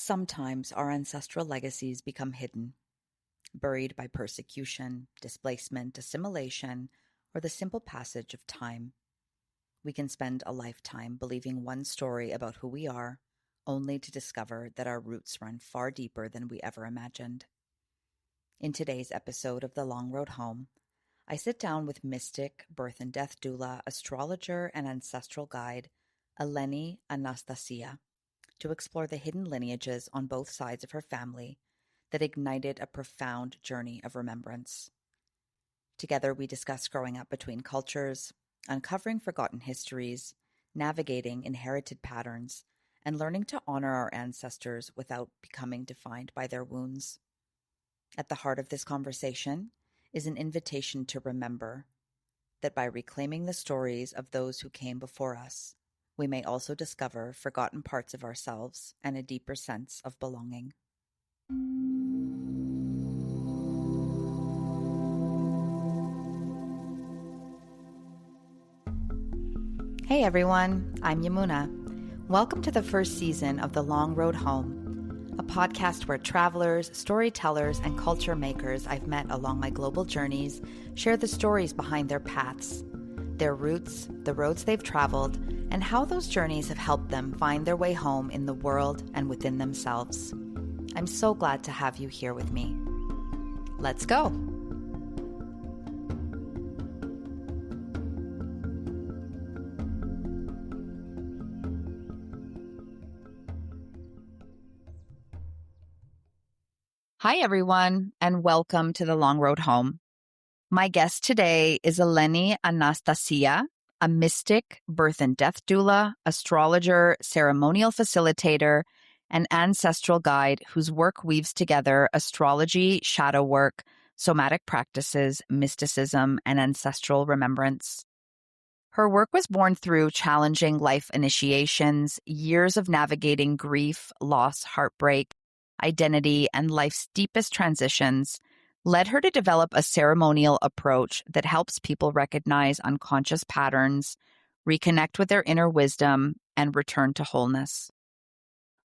Sometimes our ancestral legacies become hidden, buried by persecution, displacement, assimilation, or the simple passage of time. We can spend a lifetime believing one story about who we are, only to discover that our roots run far deeper than we ever imagined. In today's episode of The Long Road Home, I sit down with mystic, birth and death doula, astrologer, and ancestral guide, Ellenie Anastasia, to explore the hidden lineages on both sides of her family that ignited a profound journey of remembrance. Together, we discuss growing up between cultures, uncovering forgotten histories, navigating inherited patterns, and learning to honor our ancestors without becoming defined by their wounds. At the heart of this conversation is an invitation to remember that by reclaiming the stories of those who came before us, we may also discover forgotten parts of ourselves and a deeper sense of belonging. Hey everyone, I'm Yamuna. Welcome to the first season of The Long Road Home, a podcast where travelers, storytellers, and culture makers I've met along my global journeys share the stories behind their paths, their roots, the roads they've traveled, and how those journeys have helped them find their way home in the world and within themselves. I'm so glad to have you here with me. Let's go. Hi, everyone, and welcome to The Long Road Home. My guest today is Ellenie Anastasia, a mystic, birth and death doula, astrologer, ceremonial facilitator, and ancestral guide whose work weaves together astrology, shadow work, somatic practices, mysticism, and ancestral remembrance. Her work was born through challenging life initiations, years of navigating grief, loss, heartbreak, identity, and life's deepest transitions, led her to develop a ceremonial approach that helps people recognize unconscious patterns, reconnect with their inner wisdom, and return to wholeness.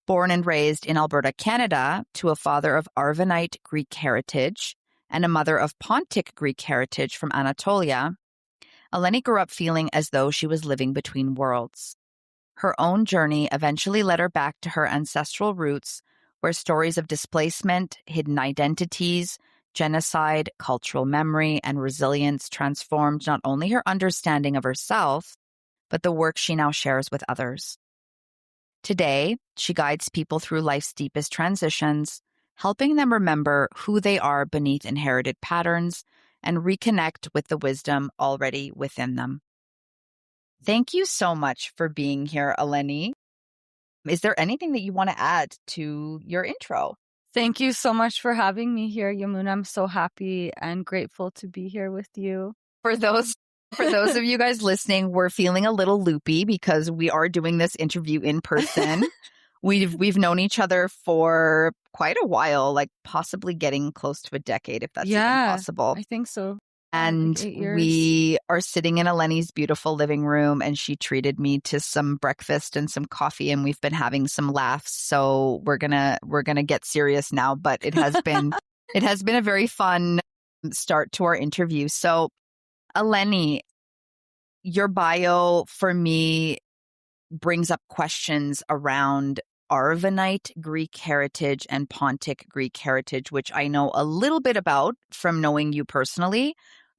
Born and raised in Alberta, Canada, to a father of Arvanite Greek heritage and a mother of Pontic Greek heritage from Anatolia, Ellenie grew up feeling as though she was living between worlds. Her own journey eventually led her back to her ancestral roots, where stories of displacement, hidden identities, genocide, cultural memory, and resilience transformed not only her understanding of herself, but the work she now shares with others. Today, she guides people through life's deepest transitions, helping them remember who they are beneath inherited patterns and reconnect with the wisdom already within them. Thank you so much for being here, Ellenie. Is there anything that you want to add to your intro? Thank you so much for having me here, Yamuna. I'm so happy and grateful to be here with you. For those of you guys listening, we're feeling a little loopy because we are doing this interview in person. We've known each other for quite a while, like possibly getting close to a decade, if that's even possible. I think so. And like 8 years. We are sitting in Ellenie's beautiful living room, and she treated me to some breakfast and some coffee, and we've been having some laughs. So we're gonna get serious now. But it has been a very fun start to our interview. So, Ellenie, your bio for me brings up questions around Arvanite Greek heritage and Pontic Greek heritage, which I know a little bit about from knowing you personally,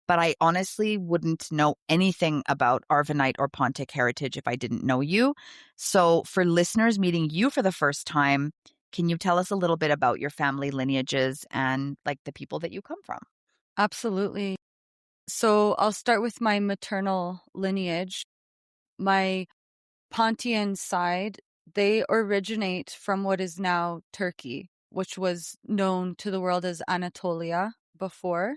but I honestly wouldn't know anything about Arvanite or Pontic heritage if I didn't know you. So for listeners meeting you for the first time, can you tell us a little bit about your family lineages and like the people that you come from? Absolutely. So I'll start with my maternal lineage. My Pontian side, they originate from what is now Turkey, which was known to the world as Anatolia before.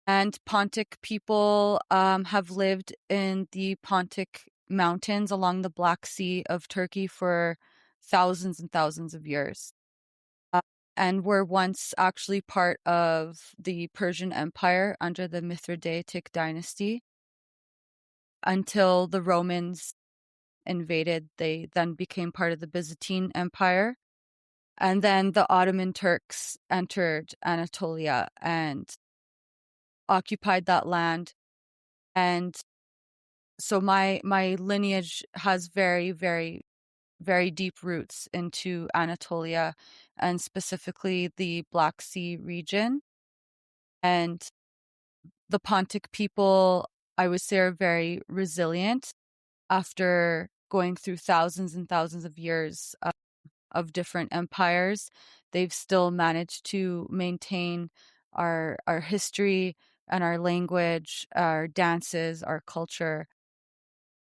And Pontic people have lived in the Pontic mountains along the Black Sea of Turkey for thousands and thousands of years. And were once actually part of the Persian Empire under the Mithridatic dynasty until the Romans invaded. They then became part of the Byzantine Empire. And then the Ottoman Turks entered Anatolia and occupied that land. And so my lineage has very, very, very deep roots into Anatolia, and specifically the Black Sea region. And the Pontic people, I would say, are very resilient after going through thousands and thousands of years of different empires. They've still managed to maintain our history and our language, our dances, our culture.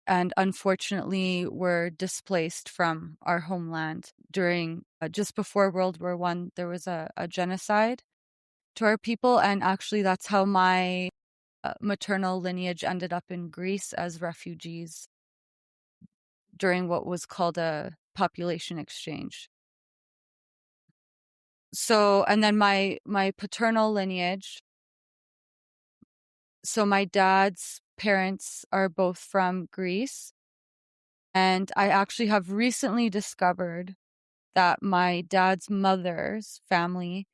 And unfortunately, were displaced from our homeland during just before World War One. There was a genocide to our people, and actually, that's how my maternal lineage ended up in Greece as refugees during what was called a population exchange. So, and then my paternal lineage. So my dad's parents are both from Greece, and I actually have recently discovered that my dad's mother's family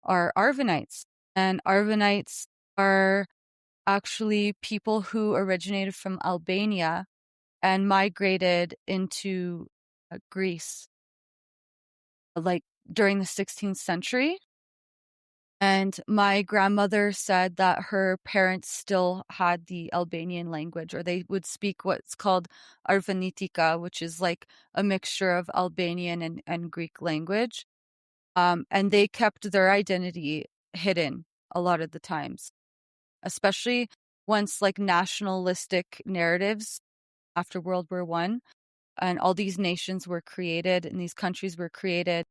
are Arvanites. And Arvanites are actually people who originated from Albania and migrated into Greece, like during the 16th century. And my grandmother said that her parents still had the Albanian language, or they would speak what's called Arvanitika, which is like a mixture of Albanian and Greek language. And they kept their identity hidden a lot of the times, especially once like nationalistic narratives after World War One and all these nations were created and these countries were created.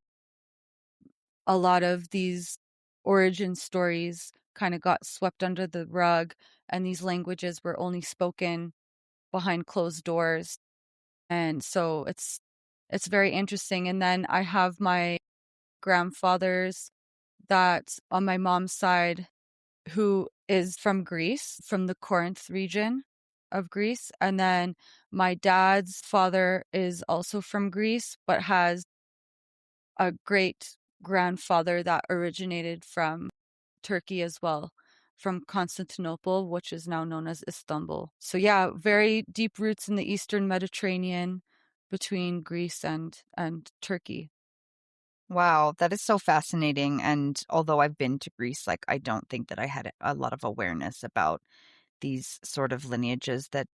A lot of these origin stories kind of got swept under the rug, and these languages were only spoken behind closed doors. And so it's very interesting. And then I have my grandfathers that on my mom's side who is from Greece, from the Corinth region of Greece. And then my dad's father is also from Greece, but has a great grandfather that originated from Turkey as well, from Constantinople, which is now known as Istanbul. So yeah, very deep roots in the Eastern Mediterranean between Greece and Turkey. Wow, that is so fascinating. And although I've been to Greece, like I don't think that I had a lot of awareness about these sort of lineages that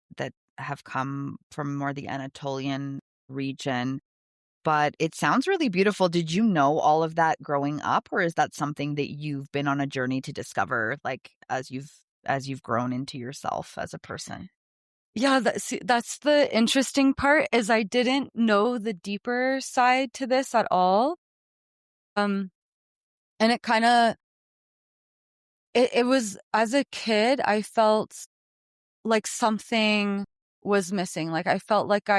have come from more the Anatolian region. But it sounds really beautiful. Did you know all of that growing up, or is that something that you've been on a journey to discover, like as you've grown into yourself as a person? Yeah, that's the interesting part is I didn't know the deeper side to this at all. Um, and it kind of it was as a kid, I felt like something was missing. Like I felt like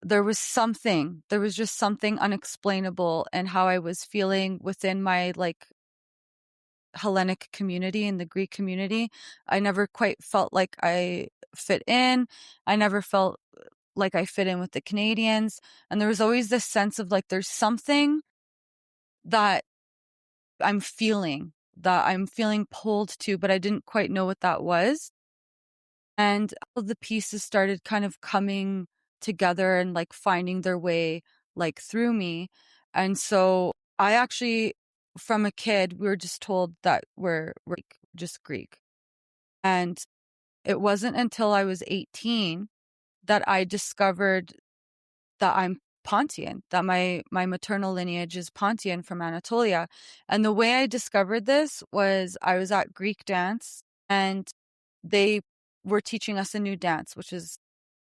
there was something, there was just something unexplainable in how I was feeling within my like Hellenic community and the Greek community. I never quite felt like I fit in. I never felt like I fit in with the Canadians. And there was always this sense of like there's something that that I'm feeling pulled to, but I didn't quite know what that was. And all the pieces started kind of coming together and like finding their way like through me. And so I actually, from a kid, we were just told that we're just Greek. And it wasn't until I was 18 that I discovered that I'm Pontian, that my maternal lineage is Pontian from Anatolia. And the way I discovered this was I was at Greek dance and they were teaching us a new dance, which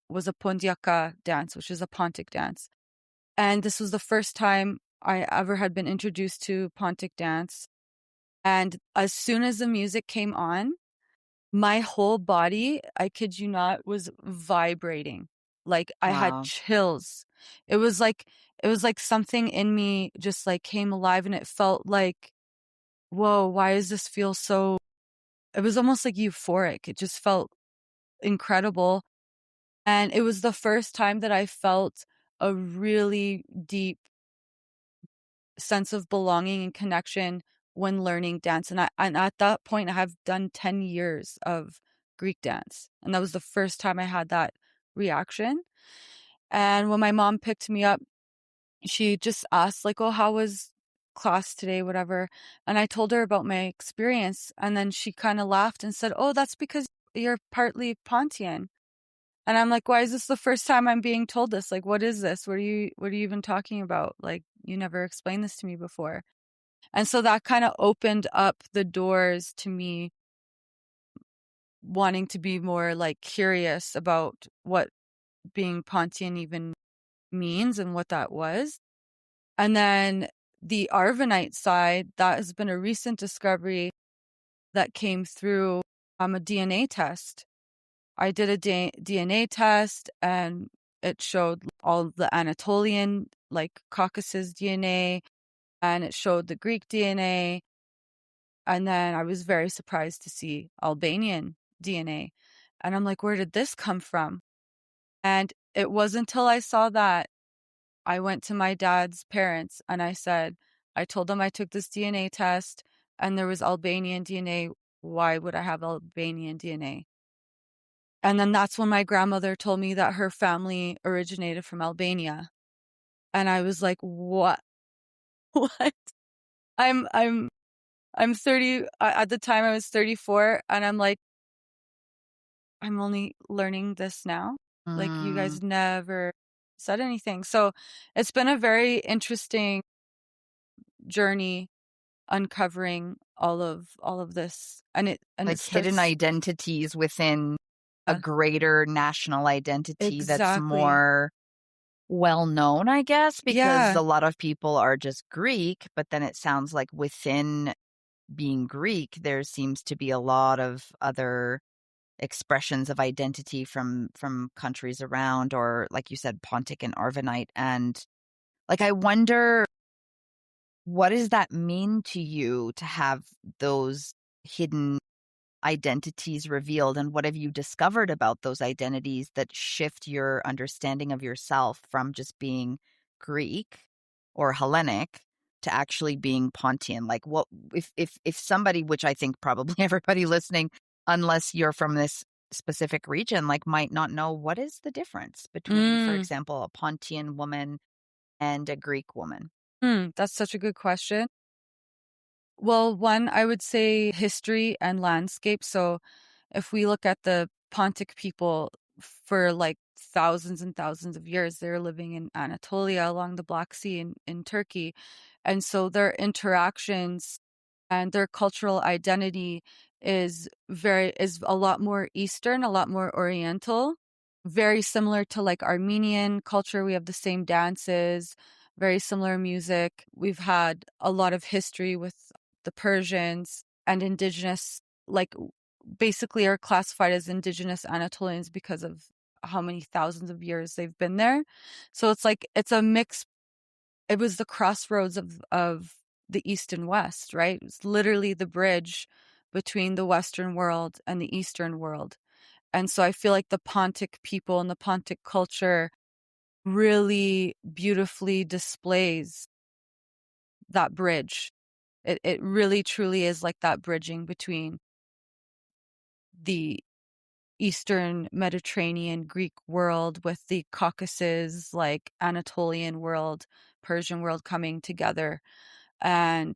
was a Pontiaca dance, which is a Pontic dance. And this was the first time I ever had been introduced to Pontic dance. And as soon as the music came on, my whole body, I kid you not, was vibrating. Like I had Wow. chills. It was like something in me just like came alive and it felt like, whoa, why does this feel so, it was almost like euphoric. It just felt incredible. And it was the first time that I felt a really deep sense of belonging and connection when learning dance. And at that point, I have done 10 years of Greek dance. And that was the first time I had that reaction. And when my mom picked me up, she just asked, like, oh, how was class today, whatever. And I told her about my experience. And then she kind of laughed and said, oh, that's because you're partly Pontian. And I'm like, why is this the first time I'm being told this? Like, what is this? What are you even talking about? Like, you never explained this to me before. And so that kind of opened up the doors to me wanting to be more like curious about what being Pontian even means and what that was. And then the Arvanite side, that has been a recent discovery that came through a DNA test. I did a DNA test and it showed all the Anatolian, like Caucasus DNA, and it showed the Greek DNA. And then I was very surprised to see Albanian DNA. And I'm like, where did this come from? And it wasn't until I saw that I went to my dad's parents and I told them I took this DNA test and there was Albanian DNA. Why would I have Albanian DNA? And then that's when my grandmother told me that her family originated from Albania. And I was like, what? What? I'm I'm I'm 30 at the time I was 34 and I'm like, I'm only learning this now. Like you Mm, guys never said anything. So it's been a very interesting journey uncovering all of this. And it like hidden starts identities within a greater national identity that's exactly. more well known, I guess, because Yeah. a lot of people are just Greek, but then it sounds like within being Greek, there seems to be a lot of other expressions of identity from countries around, or like you said, Pontic and Arvanite. And like I wonder, what does that mean to you to have those hidden identities revealed, and what have you discovered about those identities that shift your understanding of yourself from just being Greek or Hellenic to actually being Pontian? Like what if somebody, which I think probably everybody listening, unless you're from this specific region, like might not know, what is the difference between, for Mm. example, a Pontian woman and a Greek woman? That's such a good question. Well, one, I would say history and landscape. So if we look at the Pontic people for like thousands and thousands of years, they're living in Anatolia along the Black Sea in Turkey. And so their interactions and their cultural identity is a lot more Eastern, a lot more Oriental, very similar to like Armenian culture. We have the same dances, very similar music. We've had a lot of history with the Persians and indigenous, like basically are classified as indigenous Anatolians because of how many thousands of years they've been there. So it's like it's a mix. It was the crossroads of the East and West, right? It's literally the bridge between the Western world and the Eastern world. And so I feel like the Pontic people and the Pontic culture really beautifully displays that bridge. It really truly is like that bridging between the Eastern Mediterranean Greek world with the Caucasus, like Anatolian world, Persian world coming together. And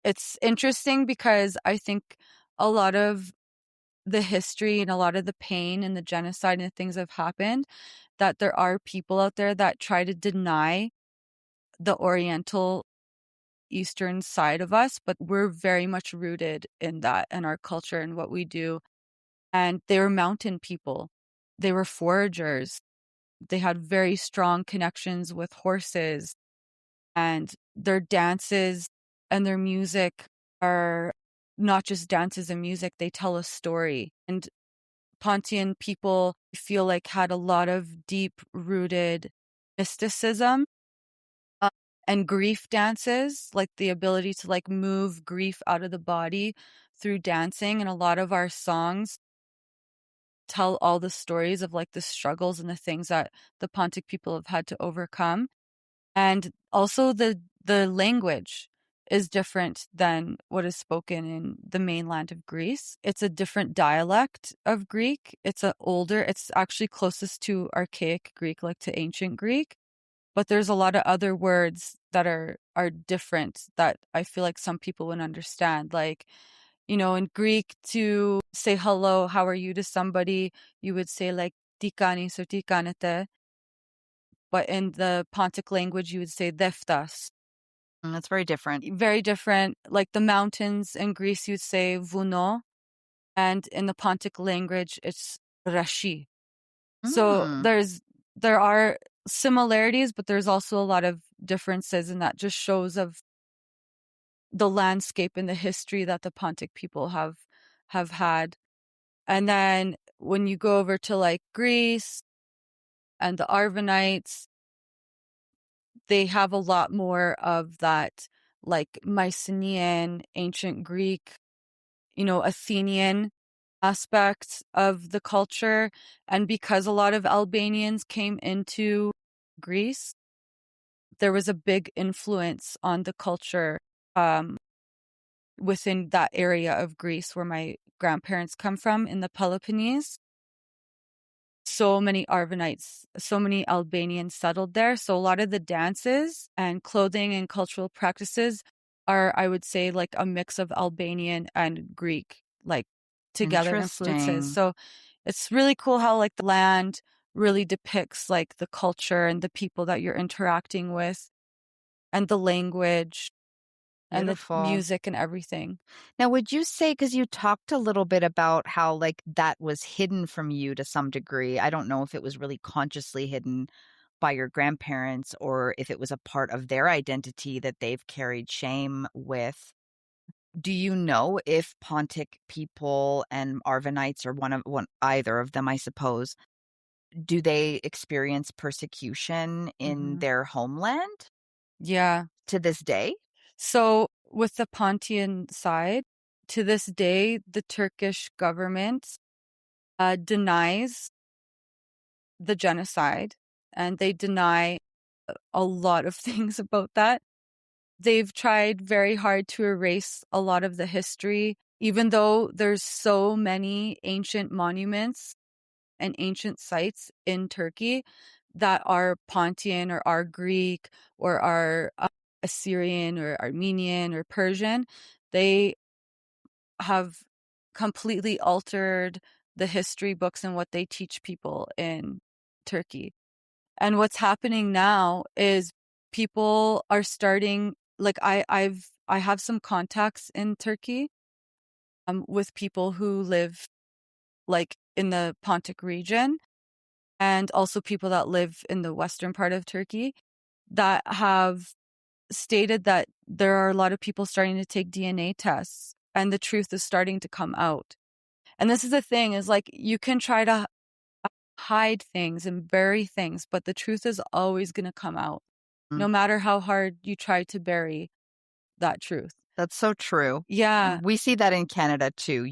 it's interesting because I think a lot of the history and a lot of the pain and the genocide and the things that have happened, that there are people out there that try to deny the Oriental Eastern side of us, but we're very much rooted in that and our culture and what we do. And they were mountain people. They were foragers. They had very strong connections with horses, and their dances and their music are not just dances and music, they tell a story. And Pontian people feel like had a lot of deep rooted mysticism, uh, and grief dances, like the ability to like move grief out of the body through dancing. And a lot of our songs tell all the stories of like the struggles and the things that the Pontic people have had to overcome. And also the language is different than what is spoken in the mainland of Greece. It's a different dialect of Greek. It's actually closest to archaic Greek, like to ancient Greek. But there's a lot of other words that are different that I feel like some people wouldn't understand. Like, in Greek, to say hello, how are you to somebody, you would say like tikanis or tikanete. But in the Pontic language, you would say deftas. That's very different. Very different. Like the mountains in Greece, you'd say vuno, and in the Pontic language, it's rashi. So Mm, there are similarities, but there's also a lot of differences, and that just shows of the landscape and the history that the Pontic people have had. And then when you go over to like Greece and the Arvanites, they have a lot more of that like Mycenaean, ancient Greek, Athenian aspects of the culture. And because a lot of Albanians came into Greece, there was a big influence on the culture um, within that area of Greece where my grandparents come from in the Peloponnese. So many Arvanites, so many Albanians settled there. So a lot of the dances and clothing and cultural practices are, I would say, like a mix of Albanian and Greek, like together influences. interesting. So it's really cool how like the land really depicts like the culture and the people that you're interacting with and the language and the Beautiful. music and everything. Now, would you say, because you talked a little bit about how like that was hidden from you to some degree. I don't know if it was really consciously hidden by your grandparents or if it was a part of their identity that they've carried shame with. Do you know if Pontic people and Arvanites or either of them, I suppose, do they experience persecution in Hmm. their homeland Yeah. to this day? So with the Pontian side, to this day, the Turkish government denies the genocide, and they deny a lot of things about that. They've tried very hard to erase a lot of the history, even though there's so many ancient monuments and ancient sites in Turkey that are Pontian or are Greek or are Assyrian or Armenian or Persian. They have completely altered the history books and what they teach people in Turkey. And what's happening now is people are starting, like I have some contacts in Turkey with people who live like in the Pontic region and also people that live in the western part of Turkey that have stated that there are a lot of people starting to take DNA tests and the truth is starting to come out. And this is the thing is like you can try to hide things and bury things, but the truth is always going to come out, no Mm, matter how hard you try to bury that truth. that's so true. Yeah, We see that in Canada too,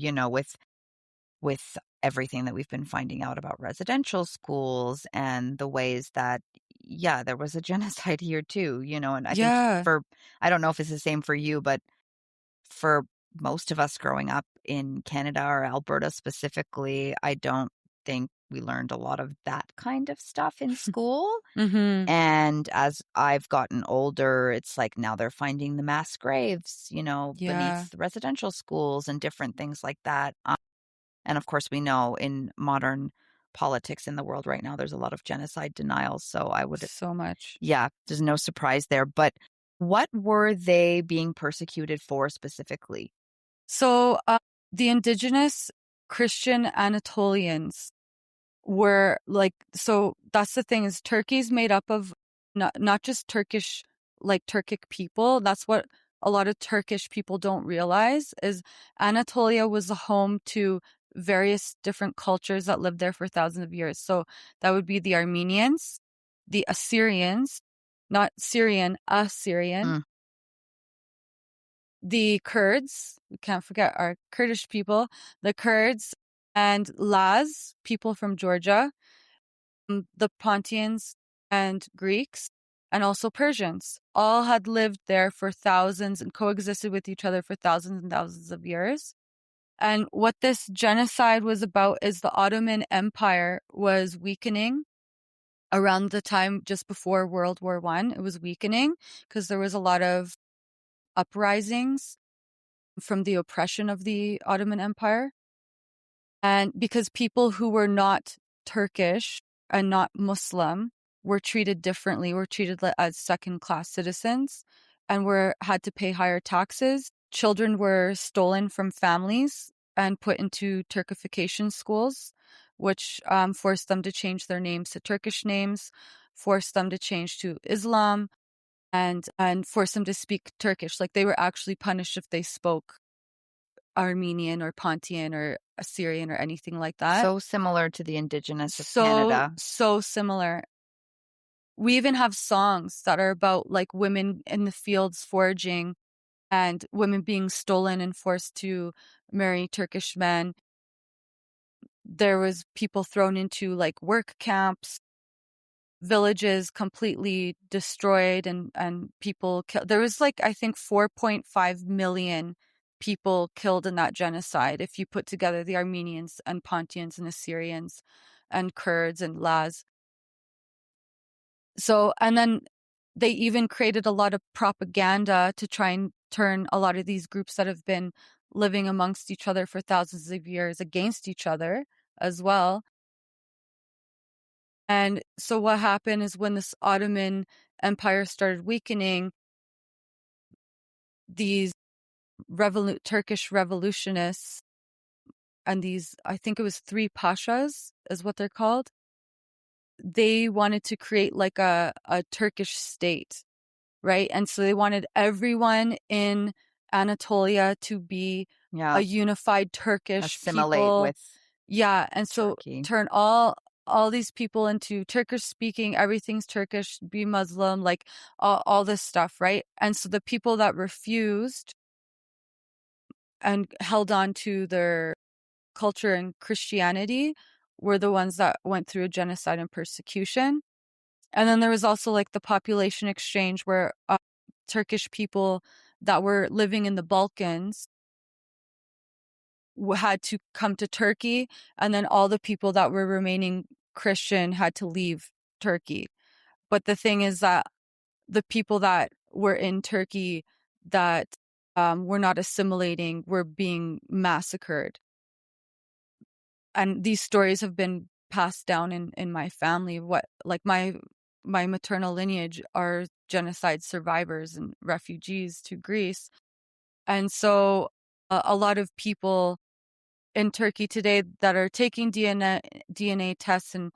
with everything that we've been finding out about residential schools and the ways that, yeah, there was a genocide here too, and I think yeah, I don't know if it's the same for you, but for most of us growing up in Canada or Alberta specifically, I don't think we learned a lot of that kind of stuff in school. mm-hmm, And as I've gotten older, it's like now they're finding the mass graves, yeah, beneath the residential schools and different things like that. And of course, we know in modern politics in the world right now, there's a lot of genocide denials. So so much. yeah, there's no surprise there. But what were they being persecuted for specifically? So the indigenous Christian Anatolians were like, so that's the thing is Turkey's made up of not just Turkish, like Turkic people. That's what a lot of Turkish people don't realize is Anatolia was the home to various different cultures that lived there for thousands of years. So that would be the Armenians, the Assyrians, not Syrian, Assyrian, Mm, the Kurds, we can't forget our Kurdish people, the Kurds and Laz, people from Georgia, the Pontians and Greeks. and also Persians, all had lived there for thousands and coexisted with each other for thousands and thousands of years. And what this genocide was about is the Ottoman Empire was weakening around the time just before World War I. It was weakening because there was a lot of uprisings from the oppression of the Ottoman Empire. And because people who were not Turkish and not Muslim were treated differently, were treated as second-class citizens, and had to pay higher taxes. Children were stolen from families and put into Turkification schools, which forced them to change their names to Turkish names, forced them to change to Islam, and forced them to speak Turkish. Like, they were actually punished if they spoke Armenian or Pontian or Assyrian or anything like that. So similar to the indigenous of So Canada. similar. We even have songs that are about like women in the fields foraging and women being stolen and forced to marry Turkish men. There was people thrown into like work camps, villages completely destroyed, and people killed. There was like, I think 4.5 million people killed in that genocide if you put together the Armenians and Pontians and Assyrians and Kurds and Laz. So, and then they even created a lot of propaganda to try and turn a lot of these groups that have been living amongst each other for thousands of years against each other as well. And so what happened is when this Ottoman Empire started weakening, these Turkish revolutionists and these, I think it was 3 pashas is what they're called, they wanted to create like a Turkish state, right? And so they wanted everyone in Anatolia to be Yeah. a unified Turkish Assimilate people. with Yeah, and so Turkey. turn all these people into Turkish speaking, everything's Turkish, be Muslim, like all this stuff, right? And so the people that refused and held on to their culture and Christianity were the ones that went through a genocide and persecution. And then there was also like the population exchange where Turkish people that were living in the Balkans had to come to Turkey, and then all the people that were remaining Christian had to leave Turkey. But the thing is that the people that were in Turkey that were not assimilating were being massacred. And these stories have been passed down in my family. What, like, my maternal lineage are genocide survivors and refugees to Greece. And so a lot of people in Turkey today that are taking DNA tests and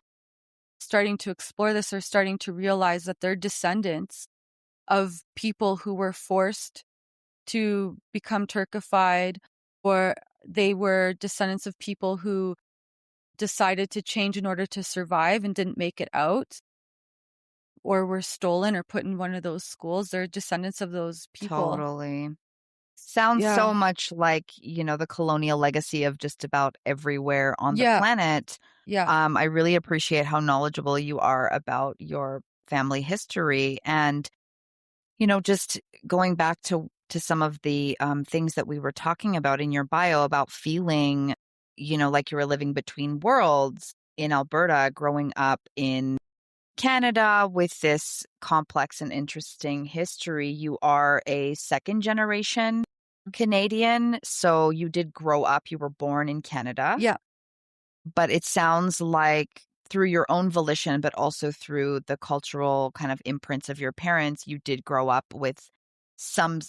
starting to explore this are starting to realize that they're descendants of people who were forced to become Turkified, or they were descendants of people who decided to change in order to survive and didn't make it out, or were stolen or put in one of those schools. They're descendants of those people. Totally. Sounds so much like, the colonial legacy of just about everywhere on the planet. Yeah. I really appreciate how knowledgeable you are about your family history. And, just going back to some of the things that we were talking about in your bio about feeling, like you were living between worlds in Alberta, growing up in Canada with this complex and interesting history. You are a second generation Canadian, so you did grow up, you were born in Canada. Yeah. But it sounds like through your own volition, but also through the cultural kind of imprints of your parents, you did grow up with some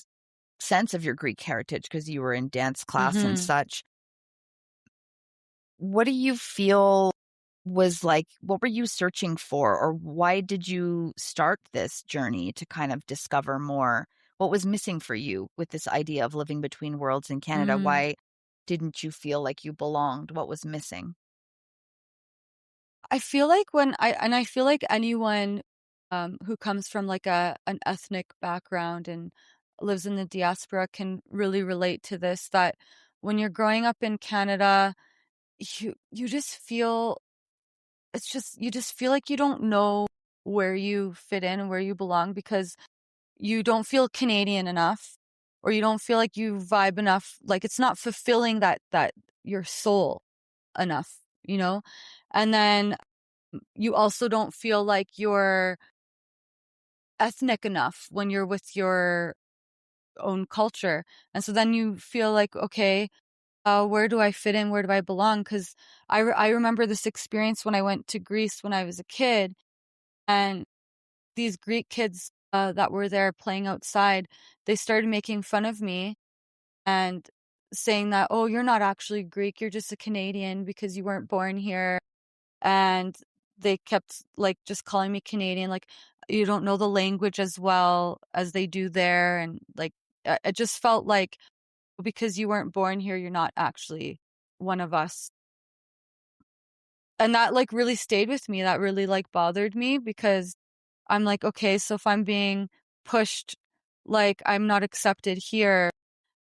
sense of your Greek heritage because you were in dance class and such. What do you feel was like, what were you searching for, or why did you start this journey to kind of discover more? What was missing for you with this idea of living between worlds in Canada? Why didn't you feel like you belonged? What was missing? I feel like I feel like anyone who comes from like an ethnic background and lives in the diaspora can really relate to this, that when you're growing up in Canada, you just feel, you just feel like you don't know where you fit in and where you belong because you don't feel Canadian enough, or you don't feel like you vibe enough, like it's not fulfilling that your soul enough, you know? And then you also don't feel like you're ethnic enough when you're with your own culture. And so then you feel like, okay, where do I fit in? Where do I belong? Because I remember this experience when I went to Greece when I was a kid, and these Greek kids that were there playing outside, they started making fun of me and saying that, oh, you're not actually Greek, you're just a Canadian because you weren't born here. And they kept like just calling me Canadian, like you don't know the language as well as they do there. And like, it just felt like because you weren't born here, you're not actually one of us. And that like really stayed with me. That really like bothered me because I'm like, okay, so if I'm being pushed, like I'm not accepted here.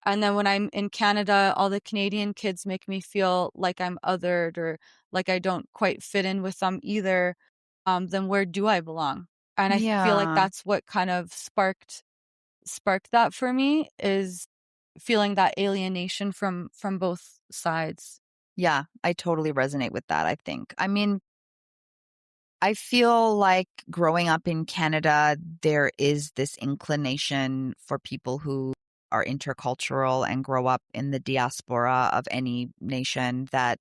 And then when I'm in Canada, all the Canadian kids make me feel like I'm othered or like I don't quite fit in with them either. Then where do I belong? And I feel like Yeah. that's what kind of sparked that for me, is feeling that alienation from both sides. Yeah, I totally resonate with that, I think. I mean, I feel like growing up in Canada, there is this inclination for people who are intercultural and grow up in the diaspora of any nation that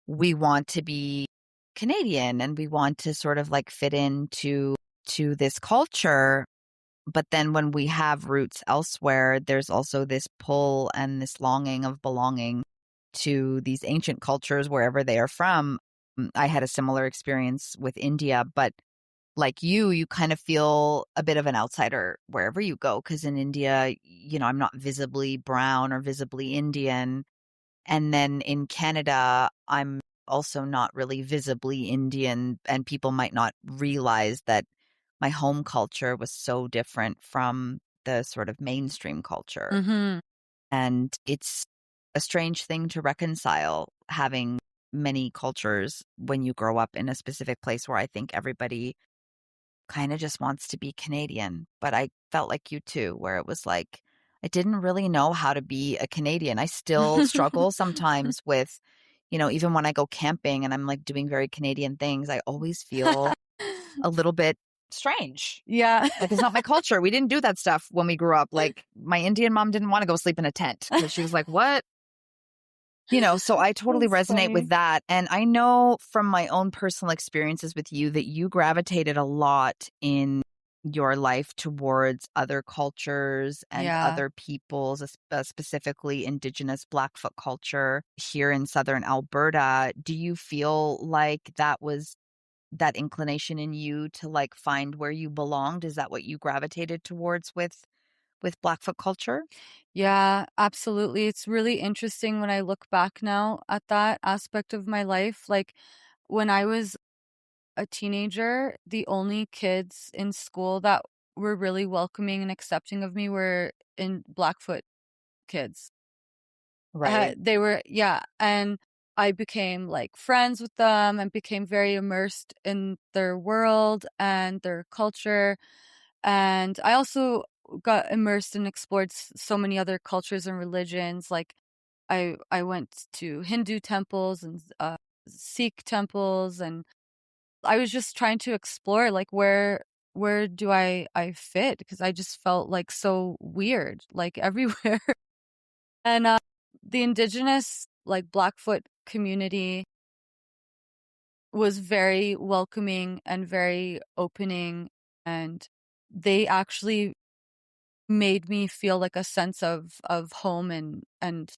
we want to be Canadian and we want to sort of like fit into to this culture. But then when we have roots elsewhere, there's also this pull and this longing of belonging to these ancient cultures wherever they are from. I had a similar experience with India, but like you kind of feel a bit of an outsider wherever you go. Because in India, I'm not visibly brown or visibly Indian. And then in Canada, I'm also not really visibly Indian, and people might not realize that my home culture was so different from the sort of mainstream culture. Mhm. And it's a strange thing to reconcile having many cultures when you grow up in a specific place where I think everybody kind of just wants to be Canadian. But I felt like you too, where it was like, I didn't really know how to be a Canadian. I still struggle sometimes with, even when I go camping and I'm like doing very Canadian things, I always feel a little bit strange. Yeah. Like, it's not my culture. We didn't do that stuff when we grew up. Like, my Indian mom didn't want to go sleep in a tent because she was like, what? So I totally That's resonate with funny. that. And I know from my own personal experiences with you that you gravitated a lot in your life towards other cultures and Yeah. other peoples, specifically Indigenous Blackfoot culture here in Southern Alberta. Do you feel like that was that inclination in you to like find where you belonged? Is that what you gravitated towards with Blackfoot culture? Yeah, absolutely. It's really interesting when I look back now at that aspect of my life. Like when I was a teenager, the only kids in school that were really welcoming and accepting of me were in Blackfoot kids. Right. They were, yeah, and I became like friends with them and became very immersed in their world and their culture. And I also got immersed and explored so many other cultures and religions. Like I went to Hindu temples and Sikh temples, and I was just trying to explore like where do I fit, because I just felt like so weird like everywhere. And the indigenous like Blackfoot community was very welcoming and very opening, and they actually made me feel like a sense of home and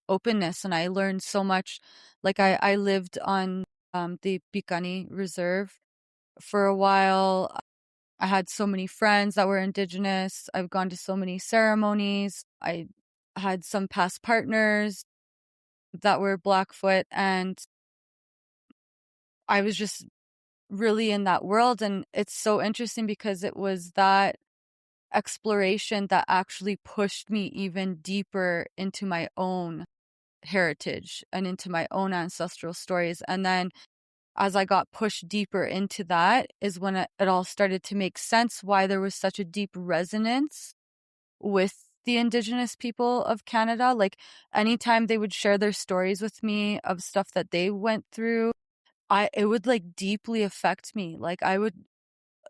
openness. And I learned so much. Like I lived on the Picani Reserve for a while. I had so many friends that were indigenous. I've gone to so many ceremonies. I had some past partners that were Blackfoot, and I was just really in that world. And it's so interesting because it was that exploration that actually pushed me even deeper into my own heritage and into my own ancestral stories. And then as I got pushed deeper into that is when it all started to make sense why there was such a deep resonance with the Indigenous people of Canada. Like anytime they would share their stories with me of stuff that they went through, it would like deeply affect me. Like I would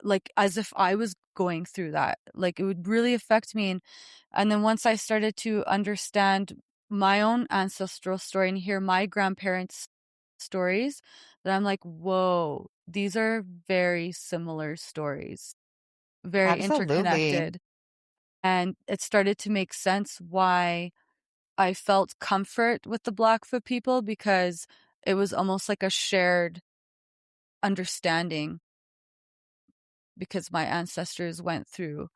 like as if I was going through that. Like it would really affect me. And then once I started to understand my own ancestral story and hear my grandparents' stories, that I'm like, whoa, these are very similar stories, very Absolutely. interconnected. And it started to make sense why I felt comfort with the Blackfoot people, because it was almost like a shared understanding, because my ancestors went through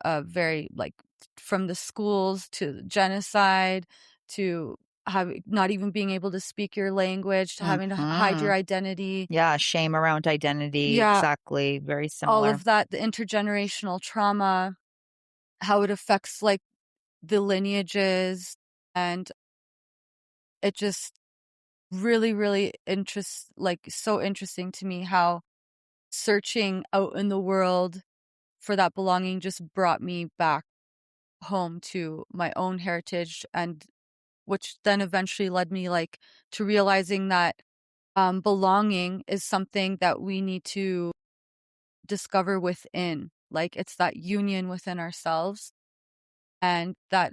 very like from the schools to genocide to not even being able to speak your language to having to hide Hmm. your identity. Yeah, shame around identity. Yeah, Exactly. Very all similar. of that, the intergenerational trauma, how it affects like the lineages, and it just really, really so interesting to me how searching out in the world for that belonging just brought me back home to my own heritage, and which then eventually led me like to realizing that belonging is something that we need to discover within. Like it's that union within ourselves, and that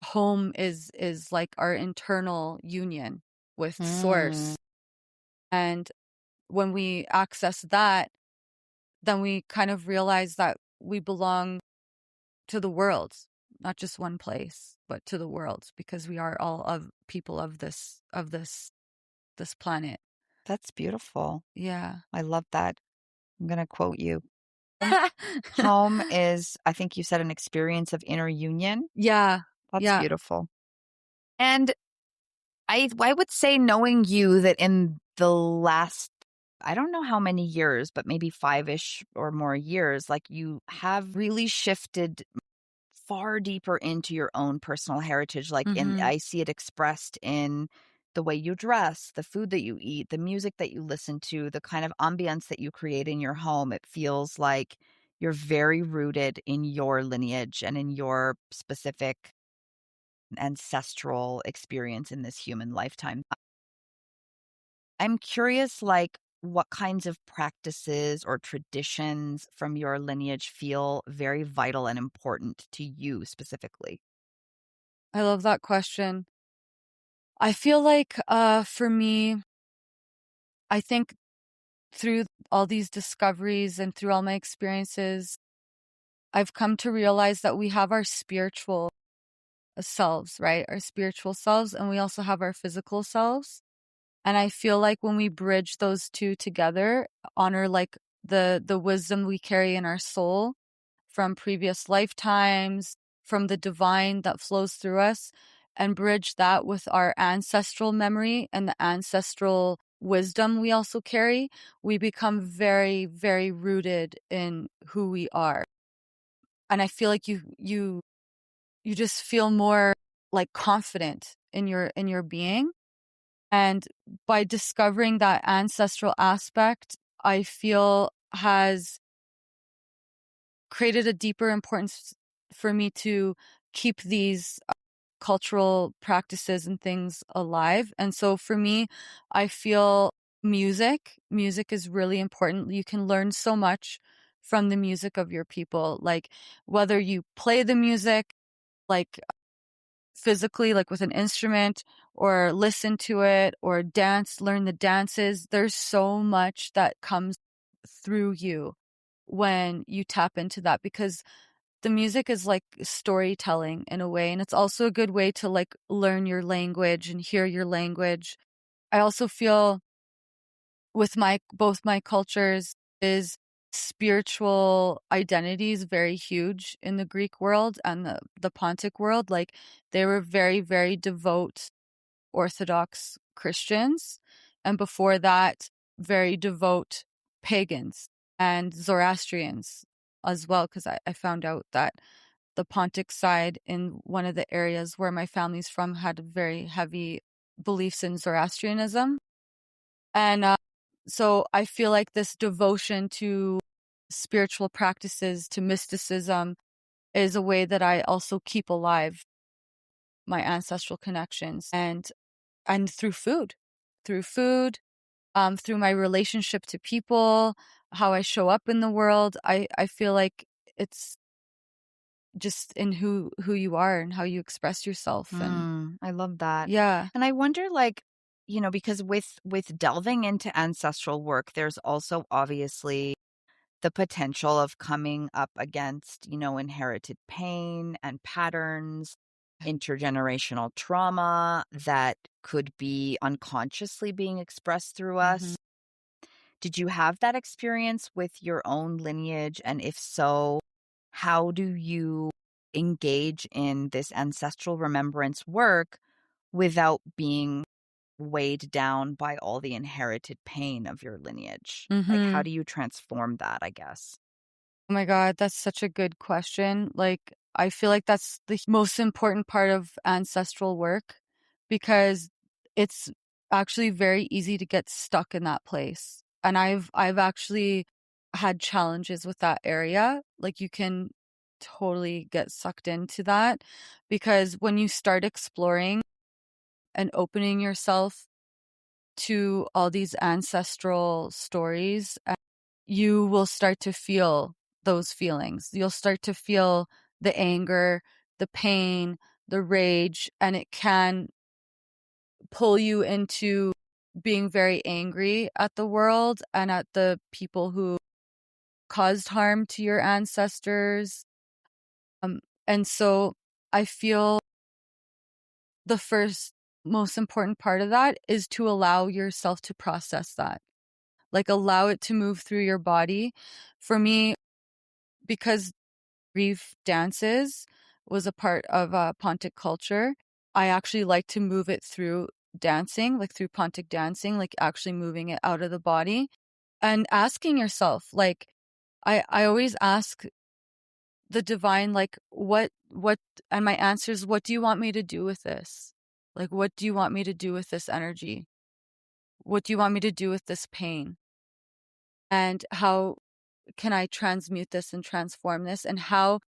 home is like our internal union with Mm, source. And when we access that, then we kind of realize that we belong to the world, not just one place, but to the world, because we are all of people of this planet. that's beautiful. Yeah. I love that. I'm going to quote you. Home is, I think you said, an experience of inner union. Yeah. That's Yeah. beautiful. And I would say, knowing you, that in the last, I don't know how many years, but maybe 5-ish or more years, like you have really shifted far deeper into your own personal heritage. Like Mhm. I see it expressed in the way you dress, the food that you eat, the music that you listen to, the kind of ambience that you create in your home. It feels like you're very rooted in your lineage and in your specific ancestral experience in this human lifetime. I'm curious, like, what kinds of practices or traditions from your lineage feel very vital and important to you specifically? I love that question. I feel like for me, I think through all these discoveries and through all my experiences, I've come to realize that we have our spiritual selves, right? Our spiritual selves, and we also have our physical selves. And I feel like when we bridge those two together, honor like the wisdom we carry in our soul from previous lifetimes, from the divine that flows through us, and bridge that with our ancestral memory and the ancestral wisdom we also carry, we become very, very rooted in who we are. And I feel like you just feel more like confident in your being. And by discovering that ancestral aspect, I feel has created a deeper importance for me to keep these cultural practices and things alive. And so for me, I feel music is really important. You can learn so much from the music of your people. Like whether you play the music, like physically, like with an instrument, or listen to it, or dance, learn the dances. There's so much that comes through you when you tap into that, because the music is like storytelling in a way. And it's also a good way to like learn your language and hear your language. I also feel with both my cultures is spiritual identity is very huge in the Greek world and the Pontic world. Like they were very, very devout Orthodox Christians. And before that, very devout pagans and Zoroastrians as well. Because I found out that the Pontic side in one of the areas where my family's from had very heavy beliefs in Zoroastrianism. And So I feel like this devotion to spiritual practices, to mysticism, is a way that I also keep alive my ancestral connections, and through food, through my relationship to people, how I show up in the world. I feel like it's just in who you are and how you express yourself. And I love that. yeah. And I wonder, like, because with delving into ancestral work, there's also obviously the potential of coming up against, inherited pain and patterns, intergenerational trauma that could be unconsciously being expressed through Mhm. us. Did you have that experience with your own lineage? And if so, how do you engage in this ancestral remembrance work without being weighed down by all the inherited pain of your lineage? Like, how Mhm. do you transform that, I guess? Oh my God, that's such a good question. Like, I feel like that's the most important part of ancestral work, because it's actually very easy to get stuck in that place. And I've actually had challenges with that area. Like, you can totally get sucked into that, because when you start exploring and opening yourself to all these ancestral stories, you will start to feel those feelings. You'll start to feel the anger, the pain, the rage, and it can pull you into being very angry at the world and at the people who caused harm to your ancestors. And so I feel the first most important part of that is to allow yourself to process that. Like, allow it to move through your body. For me, because grief dances was a part of Pontic culture, I actually like to move it through dancing, like through Pontic dancing, like actually moving it out of the body and asking yourself, like, I always ask the divine, like, what, and my answer is, what do you want me to do with this? Like, what do you want me to do with this energy? What do you want me to do with this pain? And how can I transmute this and transform this? And how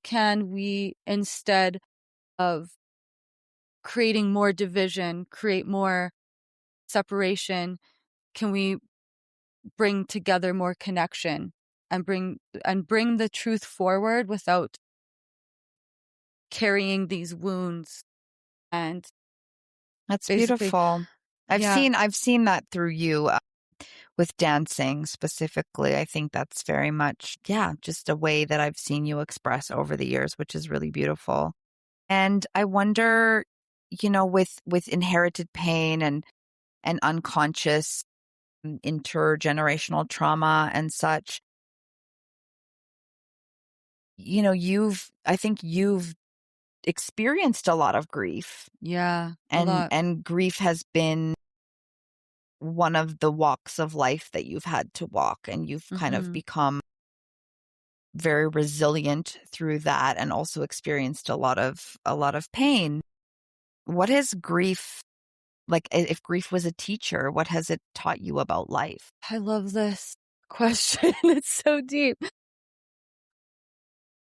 can we, instead of creating more division, create more separation, can we bring together more connection and bring the truth forward without carrying these wounds? And That's basically, beautiful. yeah. I've seen that through you with dancing specifically. I think that's very much, yeah, just a way that I've seen you express over the years, which is really beautiful. And I wonder, with inherited pain and unconscious intergenerational trauma and such, I think you've experienced a lot of grief, Yeah, a and lot. grief has been one of the walks of life that you've had to walk, and you've kind of Mhm. become very resilient through that, and also experienced a lot of pain. What has grief, like, if grief was a teacher, what has it taught you about life? I love this question. It's so deep.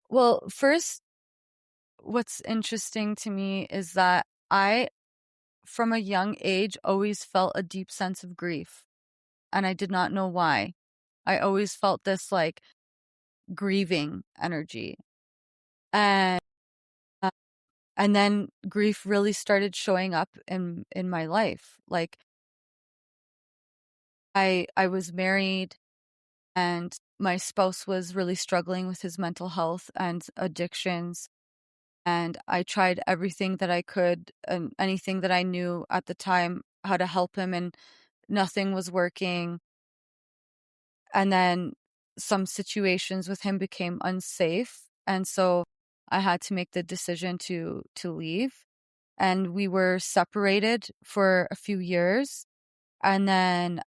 Well, first, what's interesting to me is that I, from a young age, always felt a deep sense of grief, and I did not know why. I always felt this, like, grieving energy. And uh, and then grief really started showing up in my life. Like, I was married, and my spouse was really struggling with his mental health and addictions. And I tried everything that I could and anything that I knew at the time how to help him, and nothing was working. And then some situations with him became unsafe, and so I had to make the decision to leave. And we were separated for a few years, and then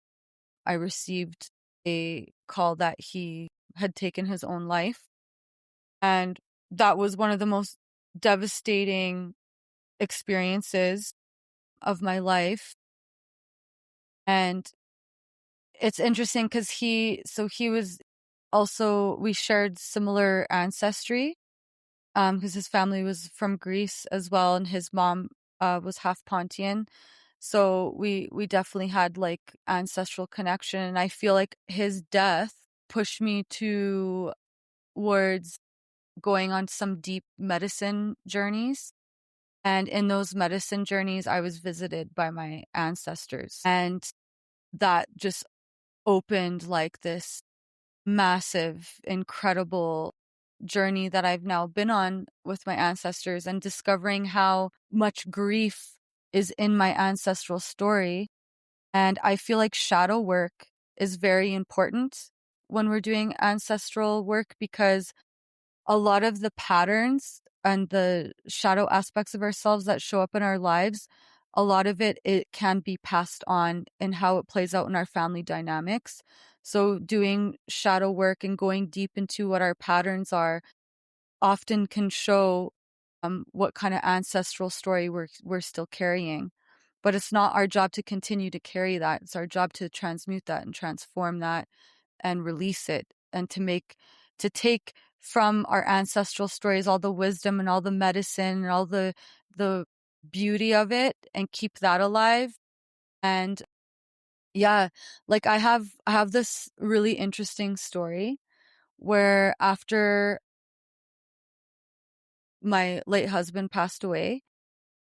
I received a call that he had taken his own life. And that was one of the most devastating experiences of my life. And it's interesting because he was also, we shared similar ancestry, because his family was from Greece as well, and his mom was half Pontian. So we definitely had like ancestral connection, and I feel like his death pushed me towards going on some deep medicine journeys. And in those medicine journeys, I was visited by my ancestors. And that just opened like this massive, incredible journey that I've now been on with my ancestors, and discovering how much grief is in my ancestral story. And I feel like shadow work is very important when we're doing ancestral work, because a lot of the patterns and the shadow aspects of ourselves that show up in our lives, a lot of it can be passed on in how it plays out in our family dynamics. So doing shadow work and going deep into what our patterns are often can show what kind of ancestral story we're still carrying. But it's not our job to continue to carry that. It's our job to transmute that and transform that and release it, and to take from our ancestral stories all the wisdom and all the medicine and all the beauty of it, and keep that alive. And yeah, like I have this really interesting story where after my late husband passed away,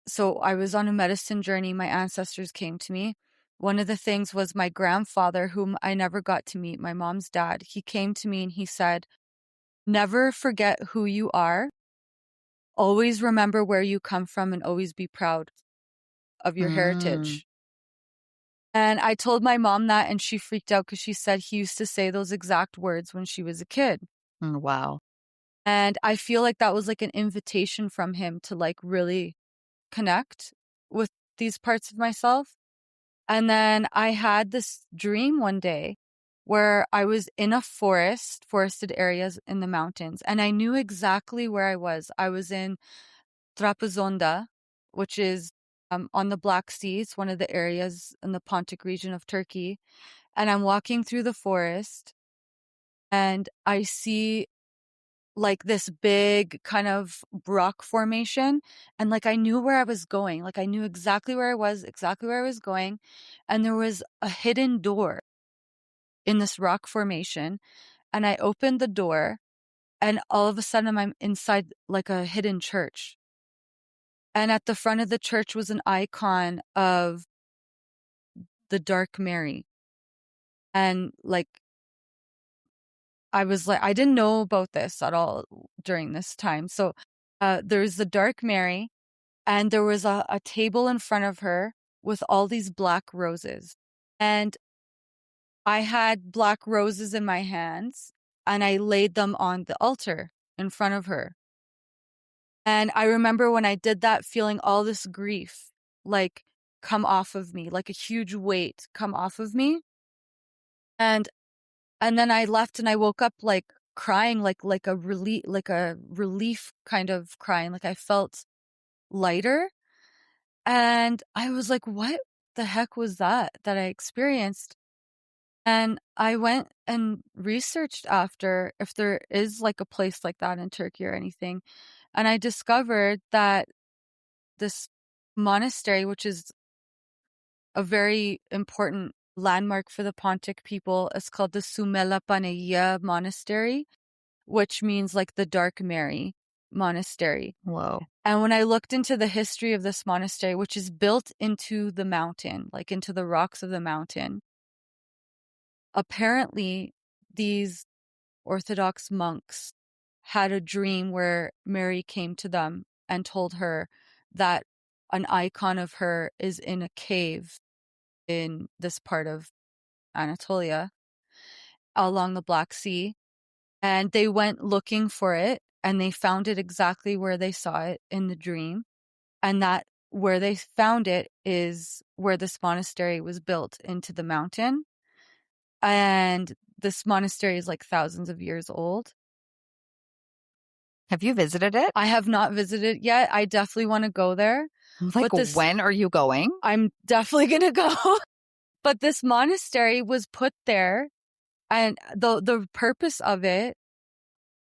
so I was on a medicine journey, my ancestors came to me. One of the things was my grandfather, whom I never got to meet, my mom's dad. He came to me and he said, "Never forget who you are. Always remember where you come from, and always be proud of your Mm, heritage." And I told my mom that, and she freaked out because she said he used to say those exact words when she was a kid. wow. And I feel like that was like an invitation from him to like really connect with these parts of myself. And then I had this dream one day where I was in a forested areas in the mountains, and I knew exactly where I was. I was in Trapezonda, which is on the Black Sea. It's one of the areas in the Pontic region of Turkey. And I'm walking through the forest, and I see like this big kind of rock formation. And like I knew where I was going. Like I knew exactly where I was, exactly where I was going. And there was a hidden door in this rock formation. And I opened the door, and all of a sudden I'm inside like a hidden church. And at the front of the church was an icon of the Dark Mary. And like, I was like, I didn't know about this at all during this time. So there's the Dark Mary, and there was a table in front of her with all these black roses. And I had black roses in my hands, and I laid them on the altar in front of her. And I remember when I did that, feeling all this grief like come off of me, like a huge weight come off of me. And then I left, and I woke up like crying, like a relief kind of crying. Like I felt lighter. And I was like, what the heck was that I experienced? And I went and researched after if there is like a place like that in Turkey or anything. And I discovered that this monastery, which is a very important landmark for the Pontic people, is called the Sumela Paneia Monastery, which means like the Dark Mary Monastery. Whoa. And when I looked into the history of this monastery, which is built into the mountain, like into the rocks of the mountain, apparently these Orthodox monks had a dream where Mary came to them and told her that an icon of her is in a cave in this part of Anatolia along the Black Sea. And they went looking for it, and they found it exactly where they saw it in the dream. And that where they found it is where this monastery was built into the mountain. And this monastery is like thousands of years old. Have you visited it? I have not visited yet. I definitely want to go there. Like, But this, when are you going? I'm definitely going to go. But this monastery was put there, and the purpose of it,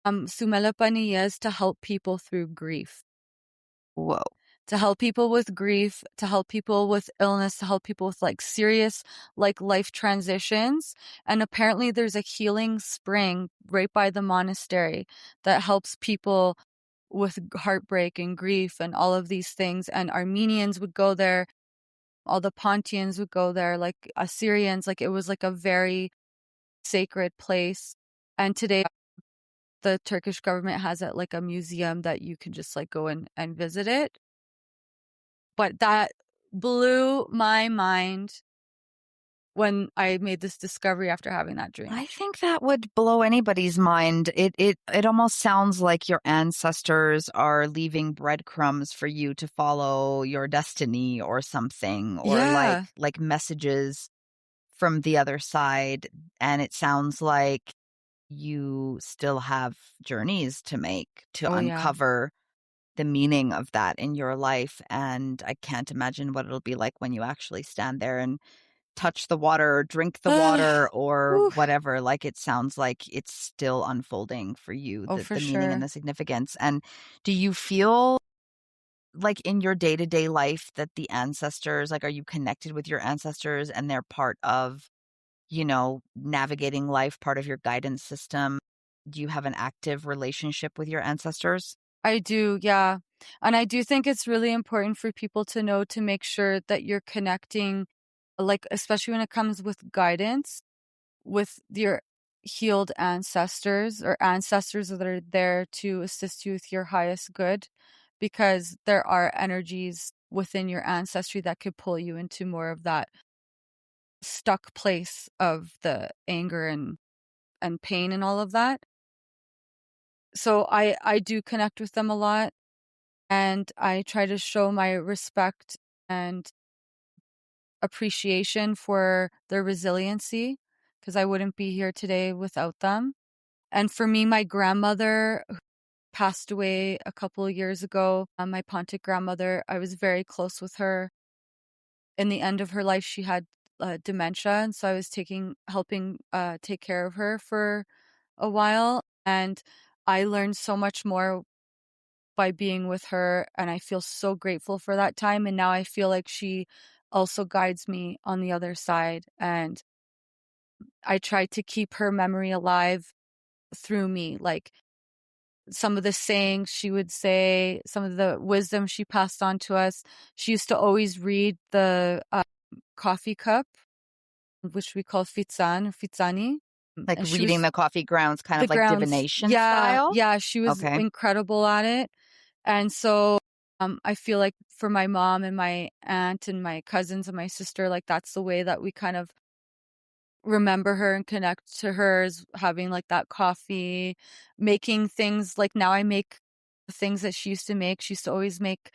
Sumelapaniya, is to help people through grief. Whoa. To help people with grief, to help people with illness, to help people with like serious like life transitions. And apparently there's a healing spring right by the monastery that helps people with heartbreak and grief and all of these things. And Armenians would go there, all the Pontians would go there, like Assyrians, like it was like a very sacred place. And today the Turkish government has it like a museum that you can just like go and visit it. But that blew my mind when I made this discovery after having that dream. I think that would blow anybody's mind. It almost sounds like your ancestors are leaving breadcrumbs for you to follow your destiny or something, or Yeah. like messages from the other side. And it sounds like you still have journeys to make to Oh, yeah. uncover the meaning of that in your life. And I can't imagine what it'll be like when you actually stand there and touch the water or drink the water or Whew. whatever. Like, it sounds like it's still unfolding for you, Oh, for the meaning and sure. the significance. And do you feel like in your day-to-day life that the ancestors, like, are you connected with your ancestors and they're part of, navigating life, part of your guidance system? Do you have an active relationship with your ancestors? I do, yeah. And I do think it's really important for people to know to make sure that you're connecting, like, especially when it comes with guidance, with your healed ancestors or ancestors that are there to assist you with your highest good, because there are energies within your ancestry that could pull you into more of that stuck place of the anger and pain and all of that. So I do connect with them a lot, and I try to show my respect and appreciation for their resiliency, because I wouldn't be here today without them. And for me, my grandmother who passed away a couple of years ago, my Pontic grandmother, I was very close with her. In the end of her life, she had dementia, and so I was helping take care of her for a while, and I learned so much more by being with her, and I feel so grateful for that time. And now I feel like she also guides me on the other side, and I try to keep her memory alive through me, like some of the sayings she would say, some of the wisdom she passed on to us. She used to always read the coffee cup, which we call fitsani, Like and she reading was the coffee grounds, kind the of like grounds. divination Yeah, style? yeah, she was Okay. incredible at it. And so, I feel like for my mom and my aunt and my cousins and my sister, like, that's the way that we kind of remember her and connect to her, is having, like, that coffee, making things like now I make the things that she used to make. She used to always make,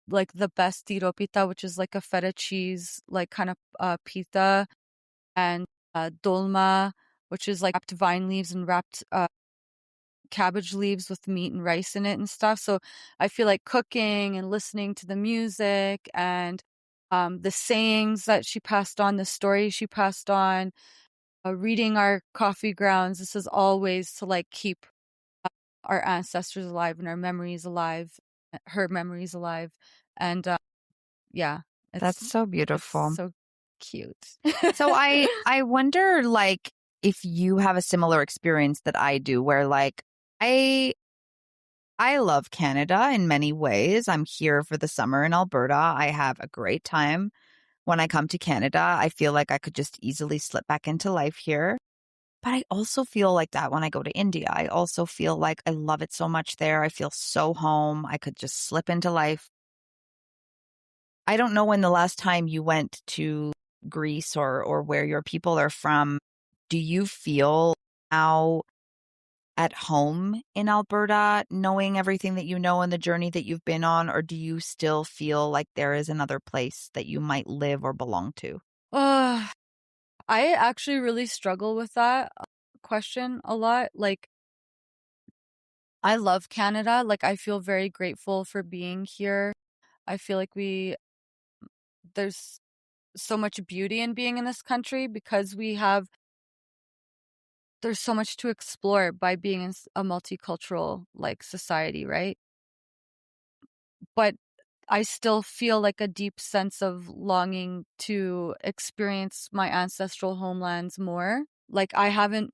like, the best tiropita, which is like a feta cheese, like, kind of, pita, and, dolma, which is, like, wrapped vine leaves and wrapped, cabbage leaves with meat and rice in it and stuff. So I feel like cooking and listening to the music and the sayings that she passed on, the stories she passed on, reading our coffee grounds. This is all ways to like keep our ancestors alive and our memories alive, her memories alive. And yeah, That's so it's beautiful. so cute. So I wonder, like, if you have a similar experience that I do, where like I I love Canada in many ways. I'm here for the summer in Alberta. I have a great time when I come to Canada. I feel like I could just easily slip back into life here. But I also feel like that when I go to India. I also feel like I love it so much there. I feel so home. I could just slip into life. I don't know when the last time you went to Greece or where your people are from. Do you feel now at home in Alberta, knowing everything that you know and the journey that you've been on, or do you still feel like there is another place that you might live or belong to? uh, I actually really struggle with that question a lot. Like, I love Canada. Like, I feel very grateful for being here. I feel like there's so much beauty in being in this country because there's so much to explore by being in a multicultural like society, right? But I still feel like a deep sense of longing to experience my ancestral homelands more. Like I haven't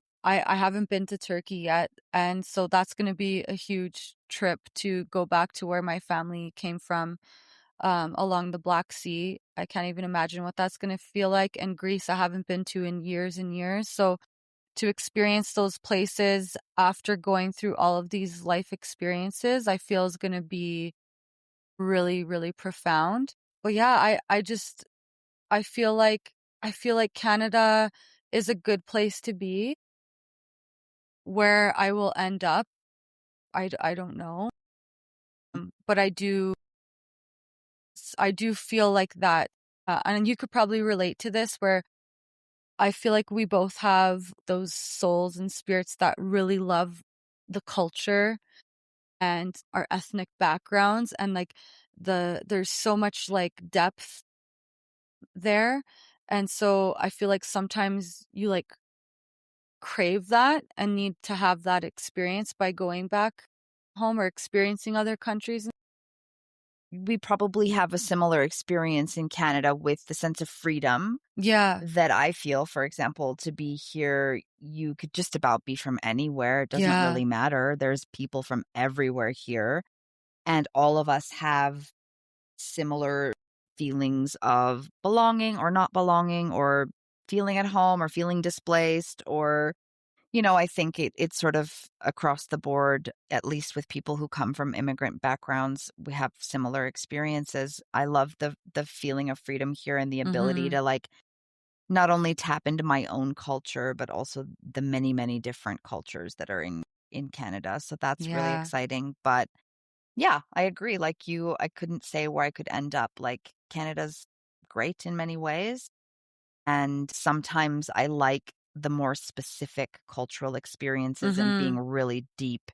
been to Turkey yet, and so that's going to be a huge trip to go back to where my family came from, along the Black Sea. I can't even imagine what that's going to feel like. And Greece, I haven't been to in years and years. So to experience those places after going through all of these life experiences, I feel is going to be really, really profound. But yeah, I just I feel like Canada is a good place to be. Where I will end up, I don't know. But I do feel like that, and you could probably relate to this, where I feel like we both have those souls and spirits that really love the culture and our ethnic backgrounds, and like there's so much like depth there. And so I feel like sometimes you like crave that and need to have that experience by going back home or experiencing other countries. We probably have a similar experience in Canada with the sense of freedom Yeah, that I feel. For example, to be here, you could just about be from anywhere. It doesn't yeah. really matter. There's people from everywhere here, and all of us have similar feelings of belonging or not belonging, or feeling at home or feeling displaced, or I think it's sort of across the board, at least with people who come from immigrant backgrounds, we have similar experiences. I love the feeling of freedom here and the ability Mhm. to like not only tap into my own culture, but also the many, many different cultures that are in Canada. So that's really Yeah. exciting. But yeah, I agree. Like you, I couldn't say where I could end up. Like Canada's great in many ways. And sometimes I like the more specific cultural experiences and being Mhm. really deep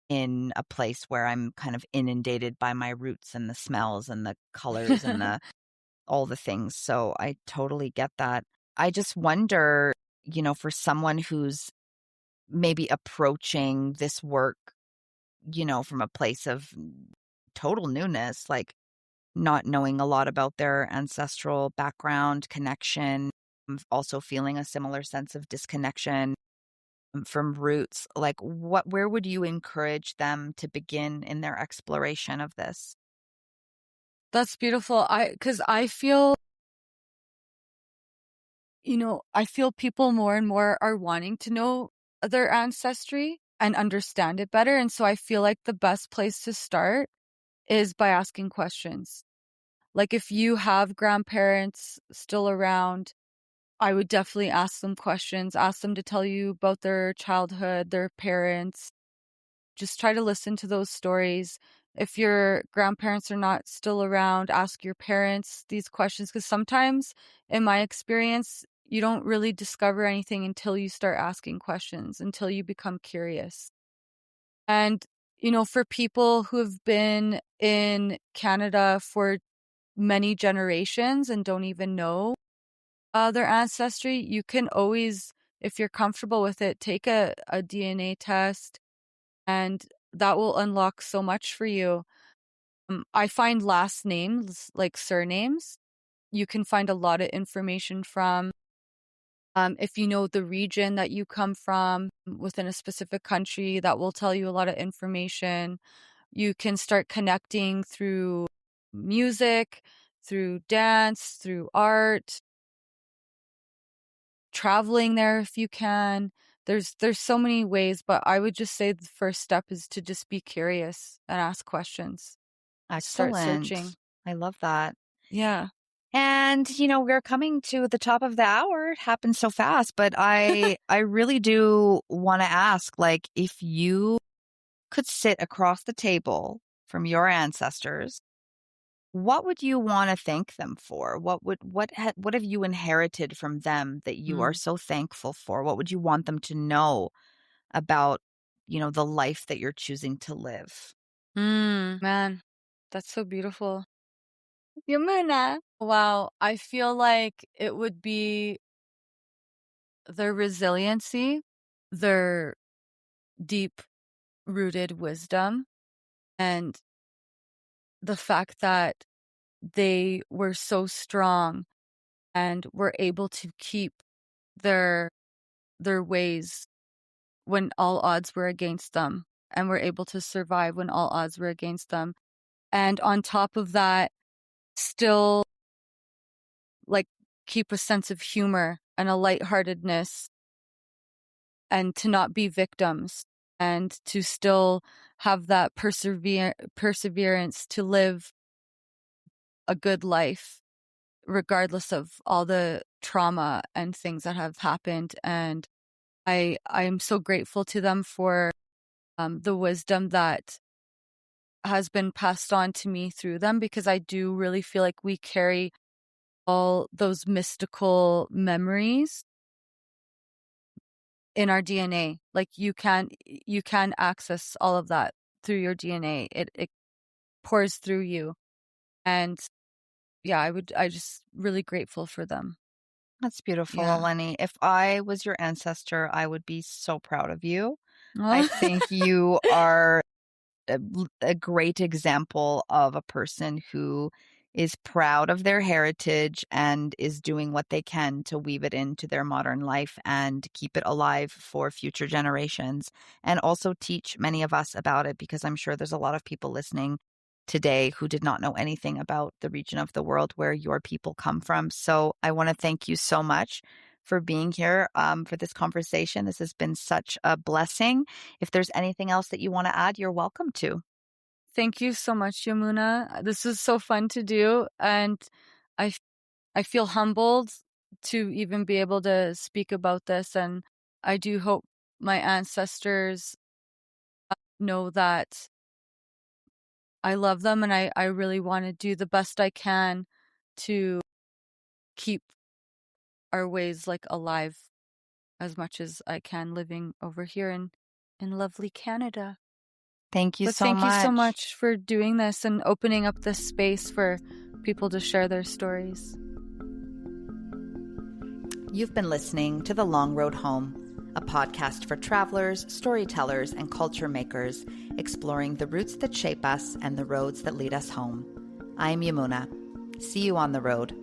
in a place where I'm kind of inundated by my roots and the smells and the colors and the all the things. So I totally get that. I just wonder, for someone who's maybe approaching this work, from a place of total newness, like not knowing a lot about their ancestral background, connection, also feeling a similar sense of disconnection from roots. Like where would you encourage them to begin in their exploration of this? That's beautiful. Because I feel, I feel people more and more are wanting to know their ancestry and understand it better. And so I feel like the best place to start is by asking questions. Like if you have grandparents still around, I would definitely ask them questions, ask them to tell you about their childhood, their parents. Just try to listen to those stories. If your grandparents are not still around, ask your parents these questions, because sometimes, in my experience, you don't really discover anything until you start asking questions, until you become curious. And, for people who have been in Canada for many generations and don't even know their ancestry, you can always, if you're comfortable with it, take a DNA test, and that will unlock so much for you. I find last names, like surnames, you can find a lot of information from. If you know the region that you come from within a specific country, that will tell you a lot of information. You can start connecting through music, through dance, through art, traveling there if you can. There's so many ways, but I would just say the first step is to just be curious and ask questions. Start Excellent. searching. I love that. Yeah. And we're coming to the top of the hour. It happened so fast, but I really do want to ask, like, if you could sit across the table from your ancestors, what would you want to thank them for? What have you inherited from them that you are Mm. so thankful for? What would you want them to know about, the life that you're choosing to live? Man, that's so beautiful. Yamuna. Wow, I feel like it would be their resiliency, their deep-rooted wisdom, and the fact that they were so strong and were able to keep their ways when all odds were against them, and were able to survive when all odds were against them. And on top of that, still like keep a sense of humor and a lightheartedness, and to not be victims, and to still have that perseverance to live a good life regardless of all the trauma and things that have happened. And I am so grateful to them for the wisdom that has been passed on to me through them, because I do really feel like we carry all those mystical memories in our DNA. Like you can access all of that through your DNA. It pours through you. And yeah, I just really grateful for them. That's beautiful, Yeah. Ellenie. If I was your ancestor, I would be so proud of you. I think you are a great example of a person who is proud of their heritage and is doing what they can to weave it into their modern life and keep it alive for future generations, and also teach many of us about it, because I'm sure there's a lot of people listening today who did not know anything about the region of the world where your people come from. So I want to thank you so much for being here for this conversation. This has been such a blessing. If there's anything else that you want to add, you're welcome to. Thank you so much, Yamuna. This is so fun to do, and I feel humbled to even be able to speak about this, and I do hope my ancestors know that I love them, and I really want to do the best I can to keep our ways like alive as much as I can, living over here in lovely Canada. Thank you But so thank you so much. much for doing this and opening up this space for people to share their stories. You've been listening to The Long Road Home, a podcast for travelers, storytellers, and culture makers, exploring the roots that shape us and the roads that lead us home. I'm Yamuna. See you on the road.